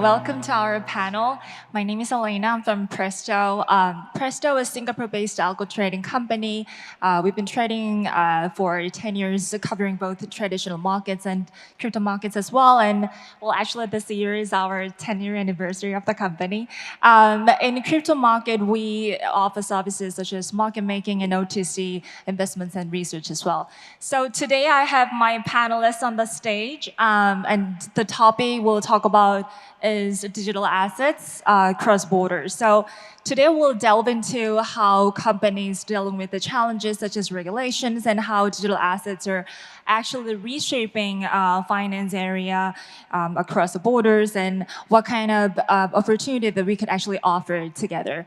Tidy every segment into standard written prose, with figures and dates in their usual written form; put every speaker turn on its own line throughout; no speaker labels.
Welcome to our panel. My name is Elena. I'm from Presto. Presto is a Singapore-based algo trading company. We've been trading for 10 years, covering both traditional markets and crypto markets as well. And well, actually, this year is our 10-year anniversary of the company. In the crypto market, we offer services such as market making and OTC investments and research as well. So today, I have my panelists on the stage, and the topic we'll talk about is digital assets cross borders. So today we'll delve into how companies dealing with the challenges such as regulations and how digital assets are actually reshaping finance area across the borders and what kind of opportunity that we could actually offer together.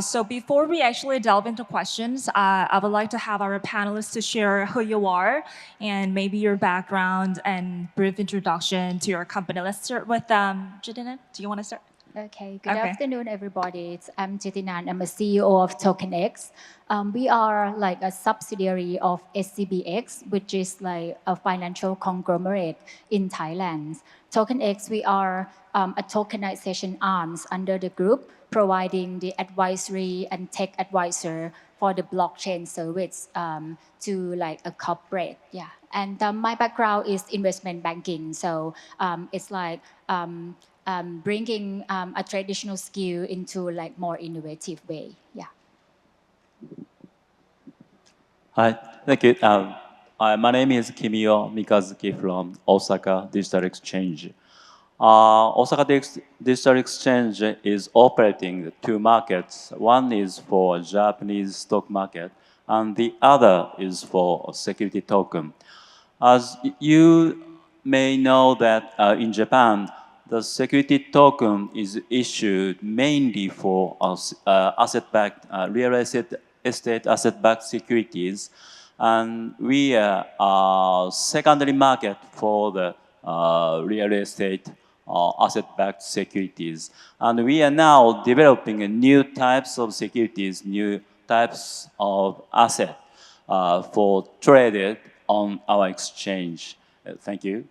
So before we actually delve into questions, I would like to have our panelists to share who you are and maybe your background and brief introduction to your company. Let's start with Jitinan. Do you want to start?
Okay, good afternoon, everybody. I'm Jitinan. I'm a CEO of TokenX. We are like a subsidiary of SCBX, which is like a financial conglomerate in Thailand. TokenX, we are a tokenization arms under the group, providing the advisory and tech advisor for the blockchain service to like a corporate. Yeah, and my background is investment banking, so it's like bringing a traditional skill into like more innovative way. Yeah.
Hi, thank you. My name is Kimiyo Mikazuki from Osaka Digital Exchange. Osaka Digital Exchange is operating two markets. One is for Japanese stock market, and the other is for security token. As you may know that in Japan, the security token is issued mainly for asset-backed, real estate asset-backed securities. And we are secondary market for the real estate asset-backed securities. And we are now developing new types of securities, new types of asset for traded on our exchange. Thank you.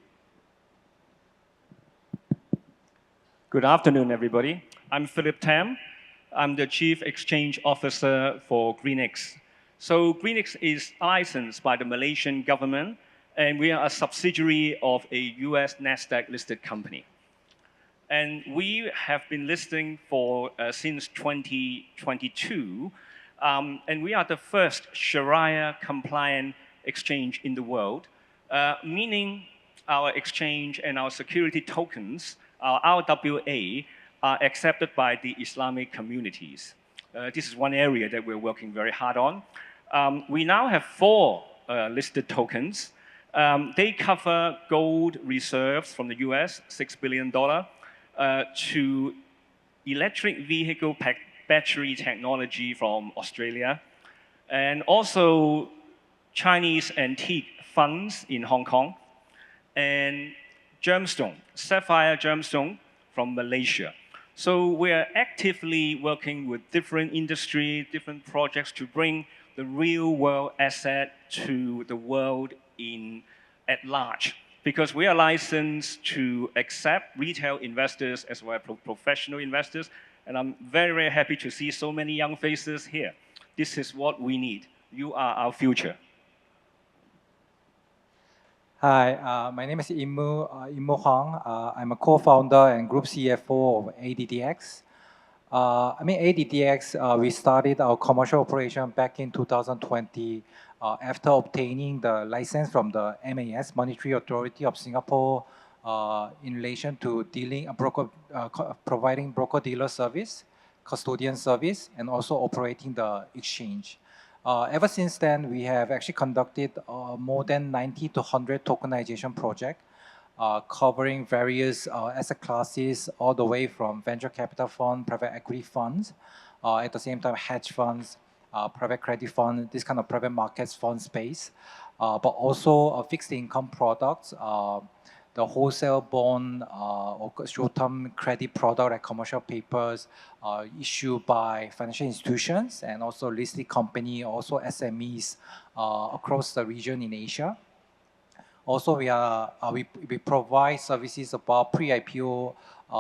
Good afternoon, everybody. I'm Philip Tam. I'm the Chief Exchange Officer for GreenX. So GreenX is licensed by the Malaysian government, and we are a subsidiary of a US NASDAQ-listed company. And we have been listing for since 2022, and we are the first Sharia-compliant exchange in the world, meaning our exchange and our security tokens, our RWA, are accepted by the Islamic communities. This is one area that we're working very hard on. We now have 4 listed tokens. They cover gold reserves from the US, $6 billion, to electric vehicle battery technology from Australia, and also Chinese antique funds in Hong Kong, and gemstone, sapphire gemstone from Malaysia. So we're actively working with different industry, different projects to bring the real world asset to the world at large. Because we are licensed to accept retail investors as well as professional investors. And I'm very, very happy to see so many young faces here. This is what we need. You are our future.
Hi, my name is Imu Hong. I'm a co-founder and group CFO of ADDX. ADDX, we started our commercial operation back in 2020 after obtaining the license from the MAS, Monetary Authority of Singapore, in relation to providing broker-dealer service, custodian service, and also operating the exchange. Ever since then, we have actually conducted more than 90 to 100 tokenization projects, covering various asset classes, all the way from venture capital fund, private equity funds, at the same time hedge funds, private credit fund, this kind of private markets fund space, but also fixed income products, the wholesale bond or short-term credit product like commercial papers issued by financial institutions and also listed company, also SMEs across the region in Asia. Also, we provide services about pre-IPO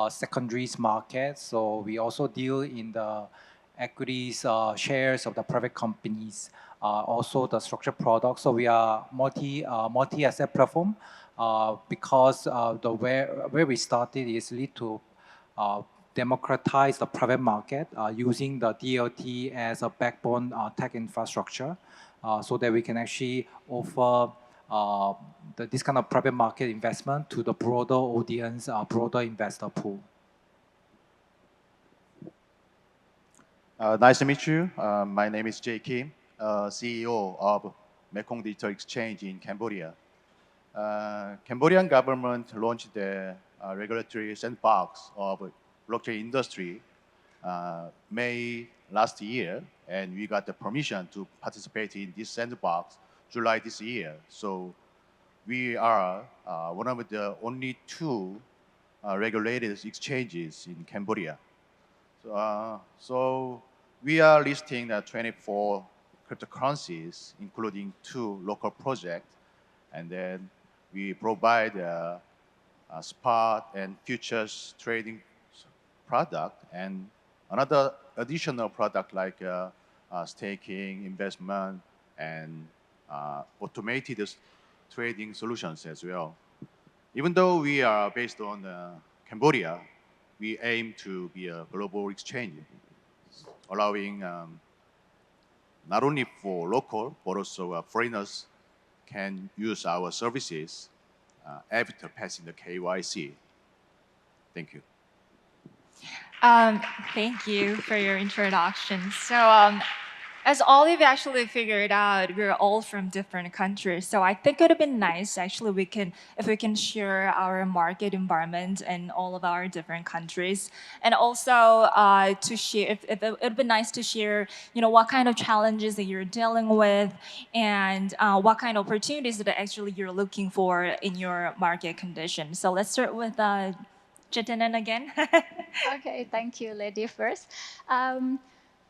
secondaries market. So we also deal in the equities, shares of the private companies, also the structured products. So we are multi-asset platform because where we started is really to democratize the private market using the DLT as a backbone tech infrastructure, so that we can actually offer this kind of private market investment to the broader audience, broader investor pool.
Nice to meet you. My name is Jay Kim, CEO of Mekong Digital Exchange in Cambodia. Cambodian government launched the regulatory sandbox of blockchain industry May last year, and we got the permission to participate in this sandbox July this year. So we are one of the only two regulated exchanges in Cambodia. So we are listing 24 cryptocurrencies, including 2 local projects, and then we provide a spot and futures trading product and another additional product like staking, investment, and automated trading solutions as well. Even though we are based on Cambodia, we aim to be a global exchange, allowing not only for local, but also foreigners can use our services after passing the KYC. Thank you.
Thank you for your introduction. So, as all of you actually figured out, we're all from different countries. So I think it would have been nice, actually, if we can share our market environment in all of our different countries, and also to share. If it would be nice to share, what kind of challenges that you're dealing with, and what kind of opportunities that actually you're looking for in your market condition. So let's start with Jitinan again.
Okay, thank you, lady first.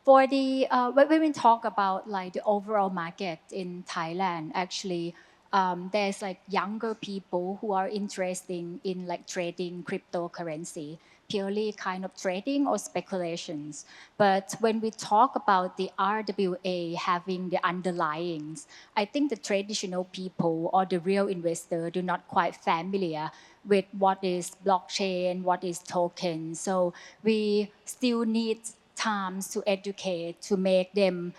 For the when we talk about like the overall market in Thailand, actually, there's like younger people who are interested in like trading cryptocurrency, purely kind of trading or speculations. But when we talk about the RWA having the underlyings, I think the traditional people or the real investor do not quite familiar with what is blockchain, what is token. So we still need times to educate, to make them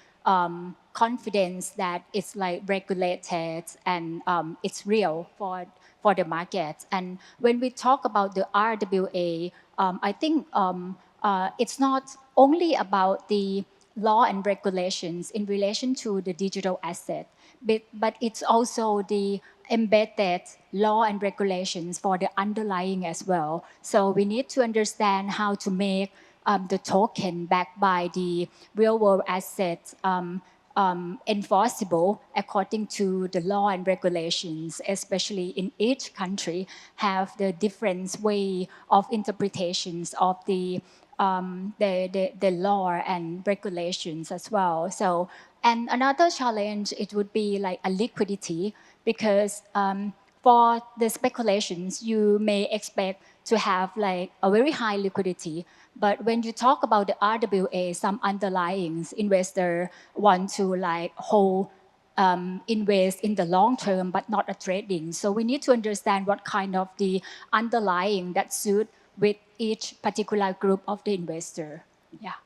confidence that it's like regulated and it's real for the market. And when we talk about the RWA, I think it's not only about the law and regulations in relation to the digital asset, but it's also the embedded law and regulations for the underlying as well. So we need to understand how to make the token backed by the real world assets enforceable according to the law and regulations, especially in each country have the different way of interpretations of the law and regulations as well. So, and another challenge, it would be like a liquidity, because for the speculations, you may expect to have like a very high liquidity. But when you talk about the RWA, some underlyings, investor want to like hold, invest in the long term, but not a trading. So we need to understand what kind of the underlying that suit with each particular group of the investor. Yeah.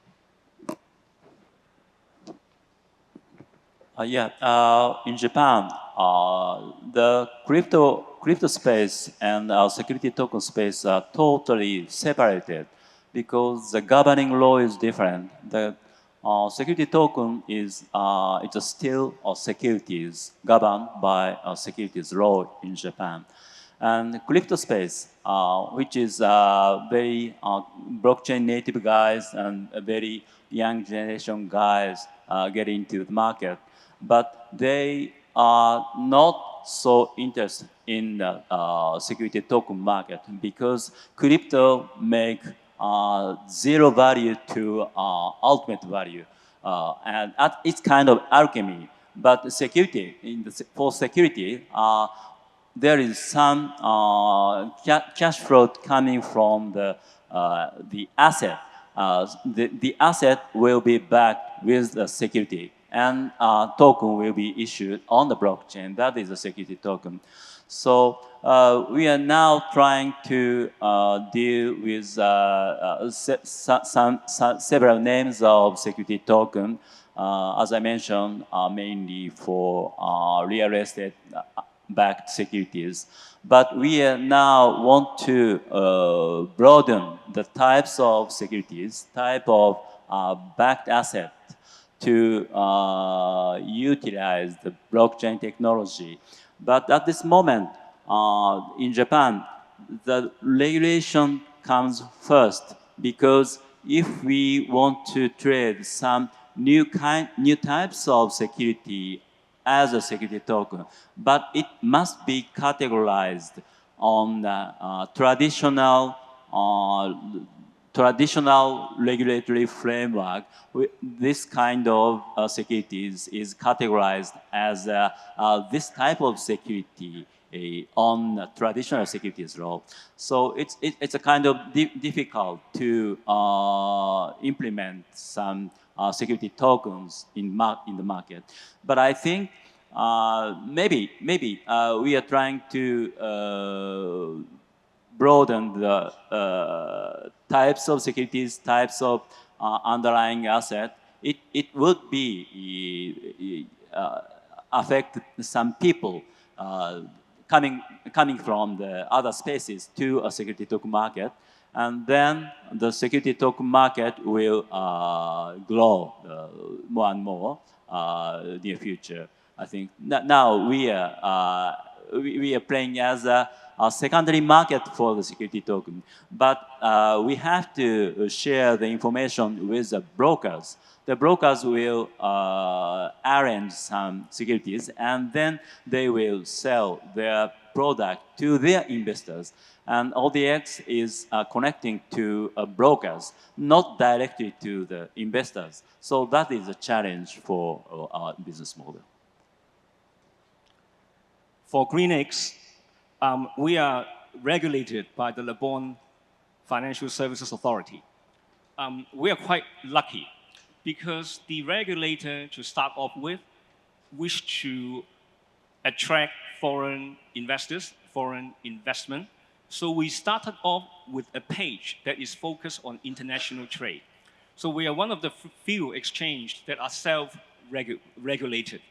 In Japan, the crypto space and security token space are totally separated because the governing law is different. The security token is it's still securities governed by securities law in Japan, and crypto space, which is very blockchain native guys and very young generation guys get into the market. But they are not so interested in the security token market because crypto make zero value to ultimate value, and it's kind of alchemy. But security, for security, there is some cash flow coming from the asset. The asset will be backed with the security, and token will be issued on the blockchain. That is a security token. So we are now trying to deal with several names of security token. As I mentioned, mainly for real estate backed securities. But we now want to broaden the types of securities, type of backed asset to utilize the blockchain technology. But at this moment, in Japan, the regulation comes first, because if we want to trade some new types of security as a security token, but it must be categorized on traditional regulatory framework. This kind of securities is categorized as this type of security on traditional securities law. So it's a kind of difficult to implement some security tokens in the market. But I think maybe we are trying to broaden the types of securities, types of underlying asset. It would be affect some people coming from the other spaces to a security token market. And then the security token market will grow more and more in the future. I think now we are playing as a secondary market for the security token, but we have to share the information with the brokers. The brokers will arrange some securities, and then they will sell their product to their investors. And ODX is connecting to brokers, not directly to the investors. So that is a challenge for our business model.
For GreenX, we are regulated by the Lebanon Financial Services Authority. We are quite lucky because the regulator, to start off with, wished to attract foreign investors, foreign investment. So we started off with a page that is focused on international trade. So we are one of the few exchanges that are self-regulated.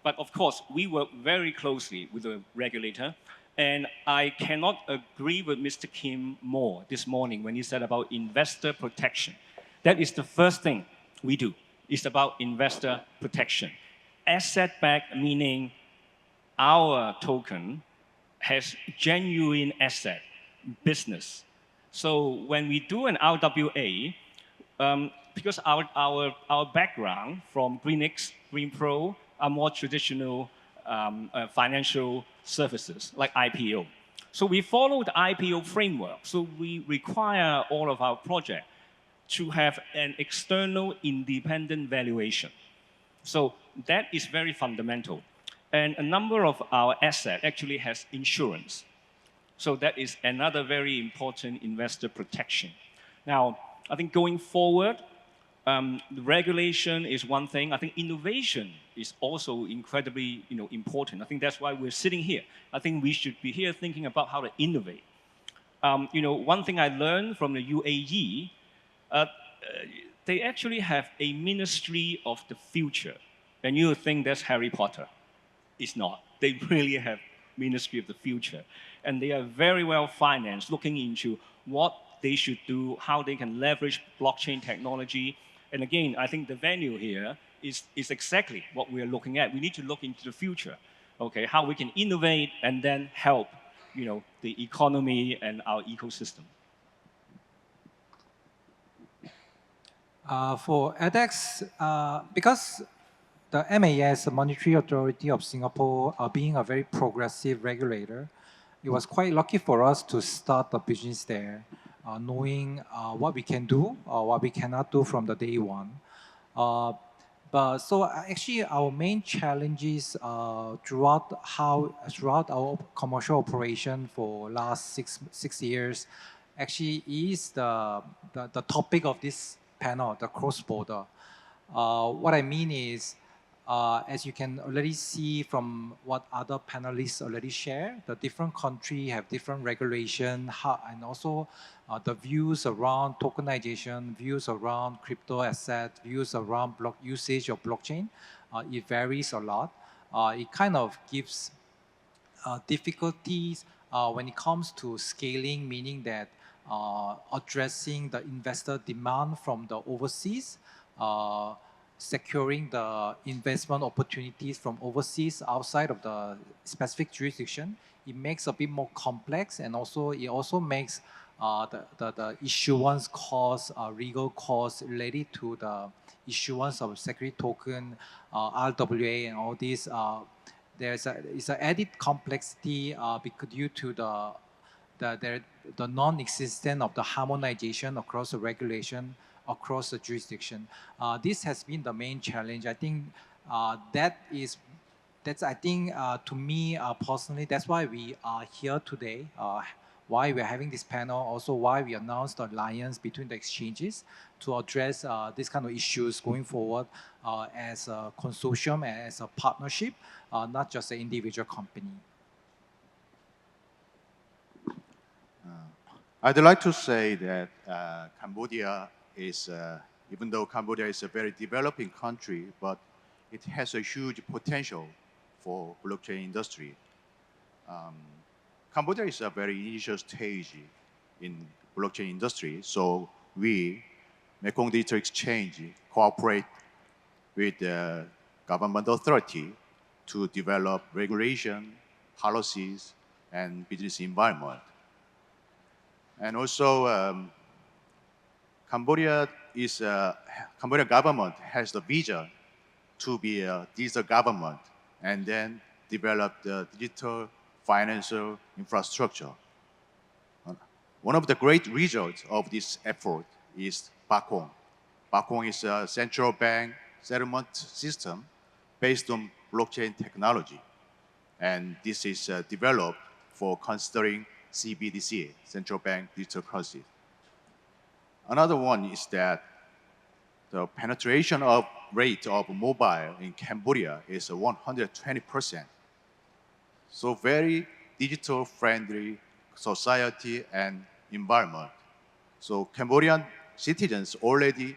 But of course, we work very closely with the regulator. And I cannot agree with Mr. Kim more this morning when he said about investor protection. That is the first thing we do. It's about investor protection. Asset-backed, meaning our token has genuine asset, business. So when we do an RWA, because our background from GreenX, GreenPro are more traditional financial services like IPO. So we follow the IPO framework. So we require all of our projects to have an external independent valuation. So that is very fundamental. And a number of our assets actually has insurance. So that is another very important investor protection. Now, I think going forward, the regulation is one thing. I think innovation is also incredibly important. I think that's why we're sitting here. I think we should be here thinking about how to innovate. One thing I learned from the UAE, they actually have a ministry of the future. And you think that's Harry Potter. It's not. They really have ministry of the future. And they are very well financed, looking into what they should do, how they can leverage blockchain technology. And again, I think the venue here is exactly what we are looking at. We need to look into the future, okay, how we can innovate and then help the economy and our ecosystem.
For edX, because the MAS, the Monetary Authority of Singapore, being a very progressive regulator, it was quite lucky for us to start the business there, knowing what we can do, what we cannot do from the day one. But so actually, our main challenges throughout our commercial operation for last six years, actually is the topic of this panel, the cross-border. What I mean is, as you can already see from what other panelists already share, the different countries have different regulation, and also the views around tokenization, views around crypto asset, views around usage of blockchain. It varies a lot. It kind of gives difficulties when it comes to scaling, meaning that addressing the investor demand from the overseas, securing the investment opportunities from overseas outside of the specific jurisdiction. It makes a bit more complex, and also it also makes the issuance costs, legal costs related to the issuance of security token, RWA, and all these. It's an added complexity due to the non-existence of the harmonization across the regulation across the jurisdiction. This has been the main challenge. I think to me personally, that's why we are here today. Why we're having this panel, also why we announced the alliance between the exchanges to address these kind of issues going forward as a consortium, as a partnership, not just an individual company.
I'd like to say that Cambodia is, even though Cambodia is a very developing country, but it has a huge potential for blockchain industry. Cambodia is a very initial stage in blockchain industry, so we, Mekong Digital Exchange, cooperate with the government authority to develop regulation, policies, and business environment. And also, Cambodia government has the vision to be a digital government and then develop the digital financial infrastructure. One of the great results of this effort is Bakong. Bakong is a central bank settlement system based on blockchain technology. And this is developed for considering CBDC, central bank digital currency. Another one is that the penetration rate of mobile in Cambodia is 120%. So very digital friendly society and environment. So Cambodian citizens already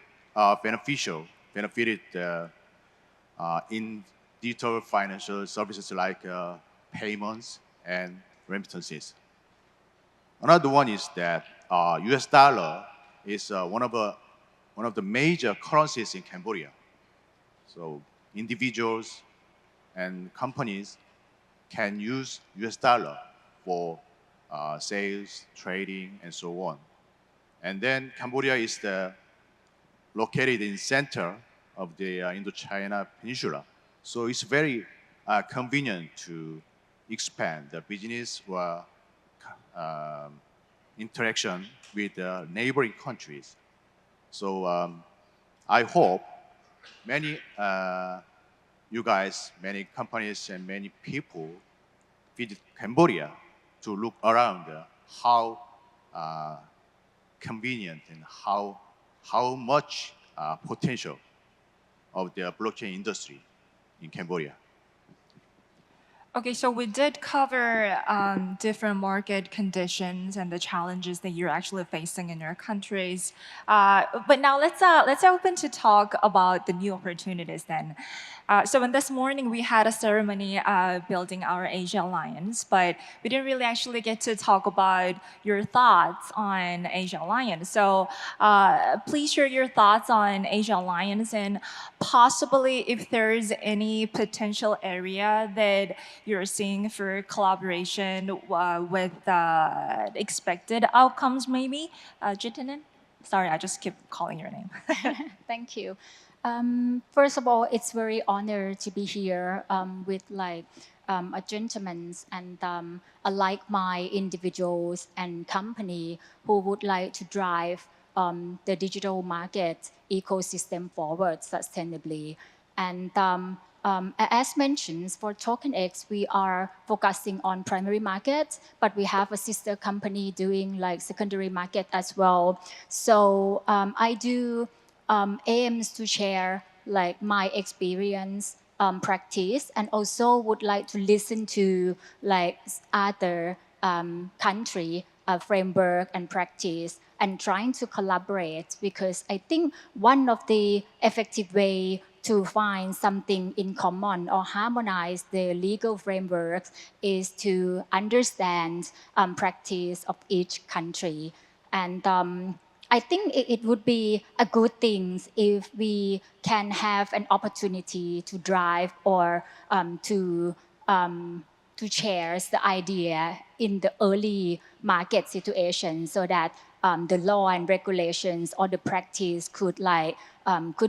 benefited in digital financial services like payments and remittances. Another one is that US dollar is one of the major currencies in Cambodia. So individuals and companies can use US dollar for sales, trading, and so on. And then Cambodia is located in the center of the Indochina Peninsula. So it's very convenient to expand the business or interaction with neighboring countries. So I hope many you guys, many companies and many people visit Cambodia to look around how convenient and how much potential of the blockchain industry in Cambodia.
Okay, so we did cover different market conditions and the challenges that you're actually facing in your countries. But now let's open to talk about the new opportunities then. So in this morning, we had a ceremony building our Asia Alliance, but we didn't really actually get to talk about your thoughts on Asia Alliance. So please share your thoughts on Asia Alliance and possibly if there's any potential area that you're seeing for collaboration with expected outcomes maybe. Jitinen? Sorry, I just keep calling your name.
Thank you. First of all, it's very honored to be here with a gentleman and like-minded individuals and company who would like to drive the digital market ecosystem forward sustainably. And as mentioned, for Token X, we are focusing on primary markets, but we have a sister company doing like secondary market as well. So I do aims to share like my experience, practice, and also would like to listen to like other country framework and practice and trying to collaborate, because I think one of the effective way to find something in common or harmonize the legal frameworks is to understand practice of each country. And I think it would be a good thing if we can have an opportunity to drive or to share the idea in the early market situation, so that the law and regulations or the practice could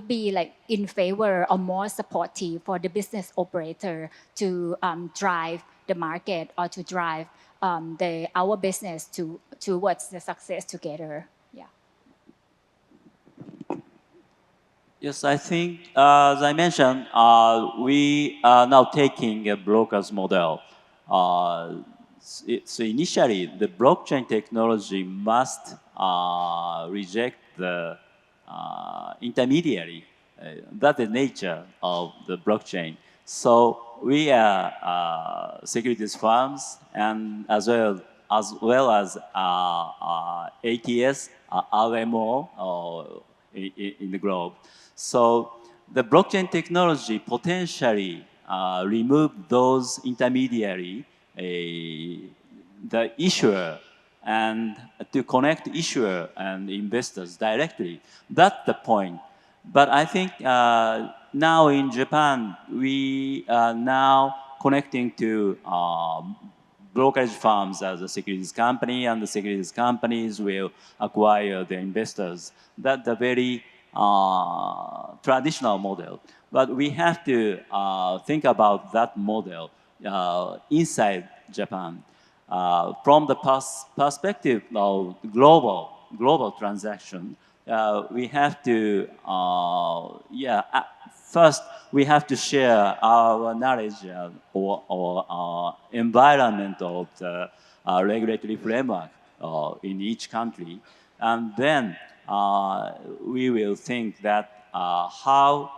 be like in favor or more supportive for the business operator to drive the market or to drive our business towards the success together. Yeah.
Yes, I think, as I mentioned, we are now taking a broker's model. So initially, the blockchain technology must reject the intermediary. That's the nature of the blockchain. So we are securities firms, and as well as ATS, RMO in the globe. So the blockchain technology potentially remove those intermediary, the issuer, and to connect issuer and investors directly. That's the point. But I think now in Japan, we are now connecting to brokerage firms as a securities company, and the securities companies will acquire the investors. That's the very traditional model. But we have to think about that model inside Japan. From the perspective of global transaction, we have to, first we have to share our knowledge or environment of the regulatory framework in each country, and then we will think that how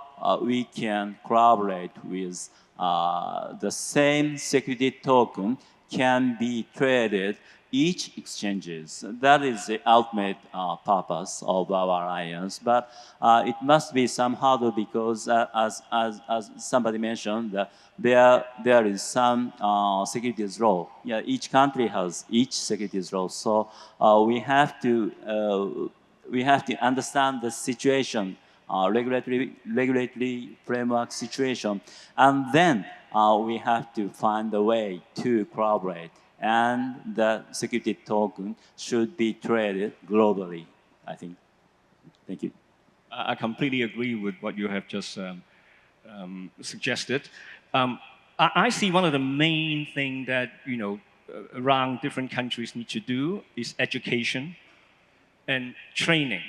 we can collaborate with the same security token can be traded each exchanges. That is the ultimate purpose of our alliance. But it must be somehow, because as somebody mentioned, that there is some securities law. Yeah, each country has each securities law. So we have to understand the situation, regulatory framework situation, and then we have to find a way to collaborate. And the security token should be traded globally, I think. Thank you.
I completely agree with what you have just suggested. I see one of the main things that around different countries need to do is education and training,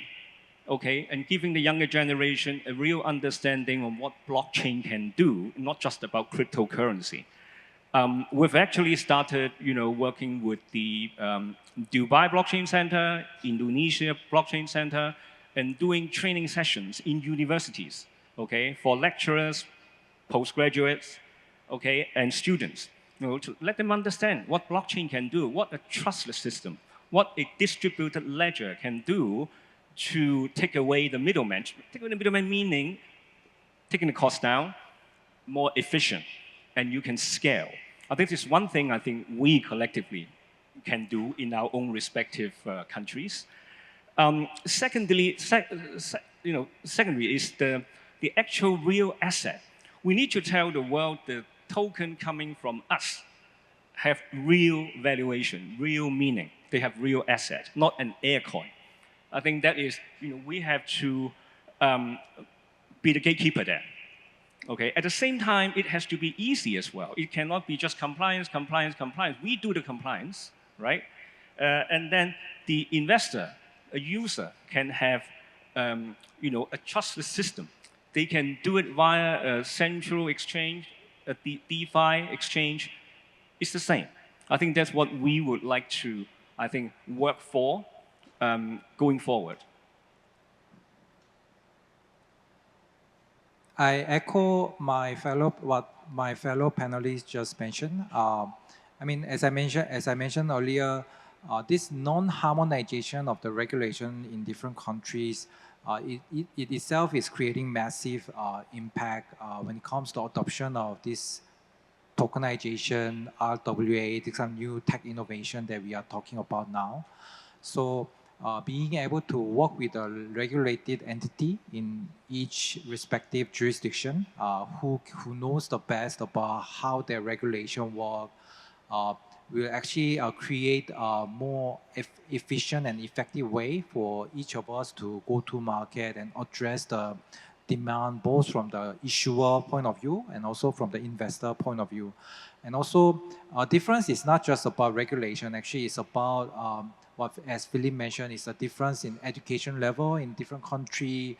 okay, and giving the younger generation a real understanding of what blockchain can do, not just about cryptocurrency. We've actually started, working with the Dubai Blockchain Center, Indonesia Blockchain Center, and doing training sessions in universities, okay, for lecturers, postgraduates, okay, and students, to let them understand what blockchain can do, what a trustless system, what a distributed ledger can do to take away the middleman. Take away the middleman meaning taking the cost down, more efficient, and you can scale. I think this is one thing I think we collectively can do in our own respective countries. Secondly, secondary is the actual real asset. We need to tell the world the token coming from us have real valuation, real meaning. They have real asset, not an air coin. I think that is, we have to be the gatekeeper there. Okay. At the same time, it has to be easy as well. It cannot be just compliance, compliance, compliance. We do the compliance, right? And then the investor, a user, can have, a trustless system. they can do it via a central exchange, a DeFi exchange. It's the same. I think that's what we would like to, work for going forward.
I echo what my fellow panelists just mentioned. As I mentioned earlier, this non-harmonization of the regulation in different countries, it itself is creating massive impact when it comes to adoption of this tokenization, RWA, this some new tech innovation that we are talking about now. So being able to work with a regulated entity in each respective jurisdiction who knows the best about how their regulation work will actually create a more efficient and effective way for each of us to go to market and address the demand both from the issuer point of view and also from the investor point of view. And also, difference is not just about regulation. Actually, it's about what, as Philip mentioned, is a difference in education level in different country,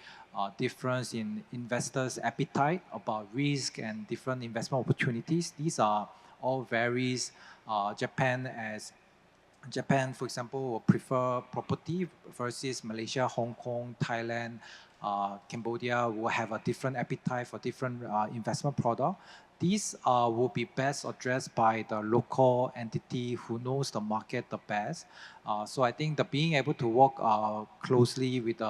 difference in investors' appetite about risk and different investment opportunities. These are all varies. Japan, for example, will prefer property versus Malaysia, Hong Kong, Thailand, Cambodia will have a different appetite for different investment product. These will be best addressed by the local entity who knows the market the best. So I think being able to work closely with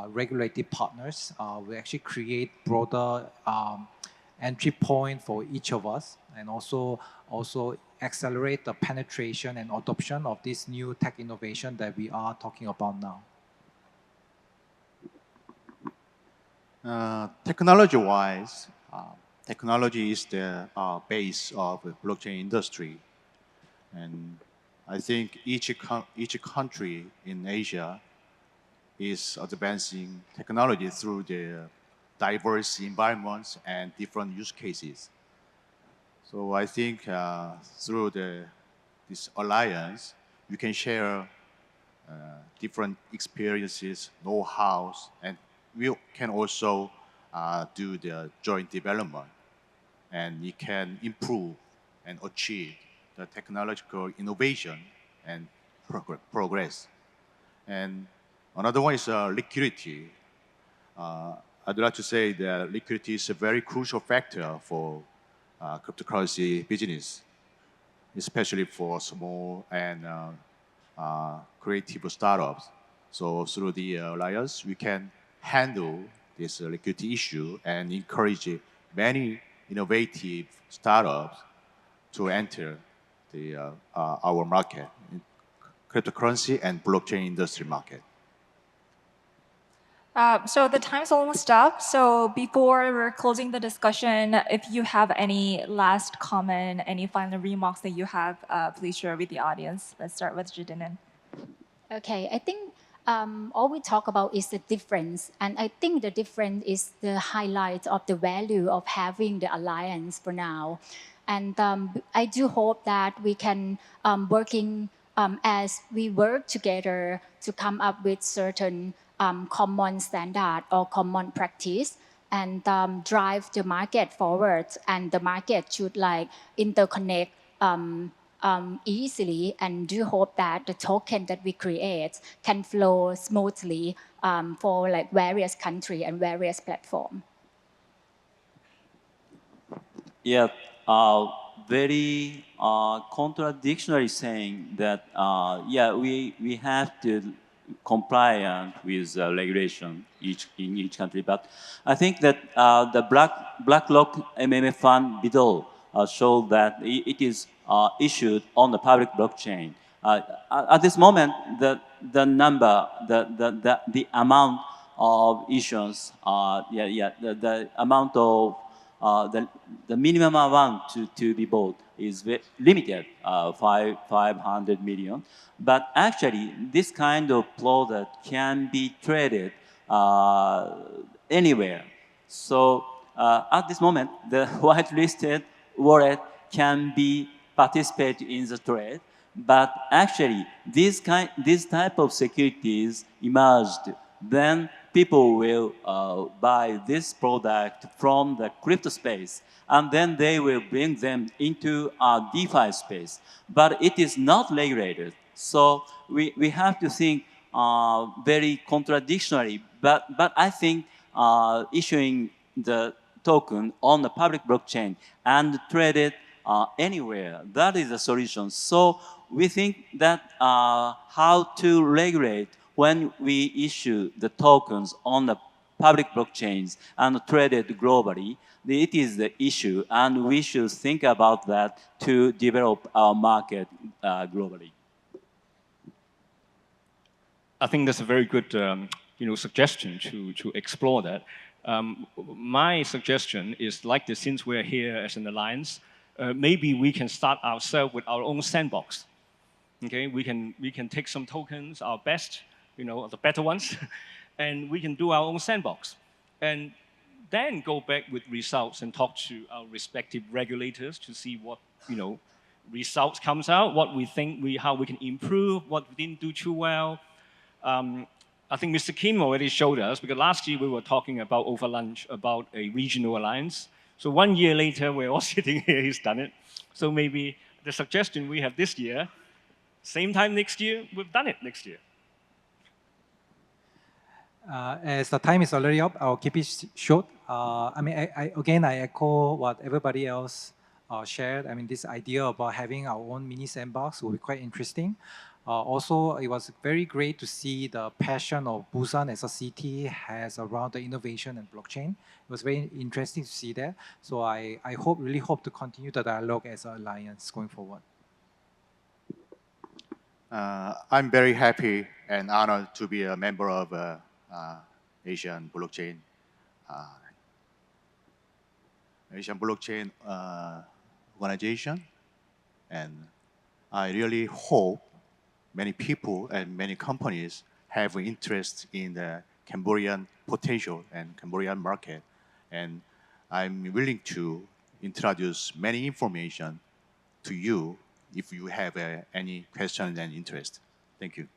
regulated partners will actually create broader entry point for each of us, and also accelerate the penetration and adoption of this new tech innovation that we are talking about now.
Technology-wise, technology is the base of the blockchain industry, and I think each country in Asia is advancing technology through the diverse environments and different use cases. So I think through this alliance, you can share different experiences, know-hows, and we can also do the joint development, and it can improve and achieve the technological innovation and progress. And another one is liquidity. I'd like to say that liquidity is a very crucial factor for cryptocurrency business, especially for small and creative startups. So through the alliance, we can handle this liquidity issue and encourage many innovative startups to enter our market, cryptocurrency and blockchain industry market.
So the time's almost up. So before we're closing the discussion, if you have any last comment, any final remarks that you have, please share with the audience. Let's start with Jidinen.
Okay, I think all we talk about is the difference. And I think the difference is the highlight of the value of having the alliance for now. And I do hope that we can working as we work together to come up with certain common standard or common practice and drive the market forward. And the market should interconnect easily, and do hope that the token that we create can flow smoothly for various countries and various platforms.
Yeah, very contradictory saying that we have to compliant with regulation in each country, but I think that the BlackRock MMF fund below showed that it is issued on the public blockchain. At this moment, the number, the amount of issuance, the amount of the minimum amount to be bought is limited, 500 million. But actually, this kind of product can be traded anywhere. So at this moment, the whitelisted wallet can be participate in the trade. But actually, this type of securities emerged when people will buy this product from the crypto space, and then they will bring them into a DeFi space. But it is not regulated. So we have to think very contradictory. But I think issuing the token on the public blockchain and trade it anywhere, that is the solution. So we think that how to regulate when we issue the tokens on the public blockchains and trade it globally, it is the issue, and we should think about that to develop our market globally.
I think that's a very good suggestion to explore that. My suggestion is like this, since we're here as an alliance, maybe we can start ourselves with our own sandbox. Okay, we can take some tokens, our best, the better ones, and we can do our own sandbox. And then go back with results and talk to our respective regulators to see what, results comes out, what we think, how we can improve, what we didn't do too well. I think Mr. Kim already showed us, because last year we were talking about over lunch about a regional alliance. So 1 year later, we're all sitting here, he's done it. So maybe the suggestion we have this year, same time next year, we've done it next year.
As the time is already up, I'll keep it short. I echo what everybody else shared. This idea about having our own mini sandbox will be quite interesting. Also, it was very great to see the passion of Busan as a city has around the innovation and blockchain. It was very interesting to see that. So I really hope to continue the dialogue as an alliance going forward.
I'm very happy and honored to be a member of Asian Blockchain organization, and I really hope many people and many companies have interest in the Cambodian potential and Cambodian market, and I'm willing to introduce many information to you if you have any questions and interest. Thank you.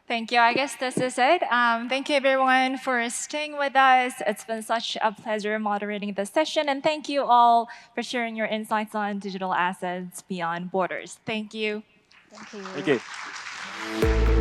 Thank you. I guess this is it. Thank you, everyone, for staying with us. It's been such a pleasure moderating this session. And thank you all for sharing your insights on digital assets beyond borders. Thank you.
Thank you.
Thank you.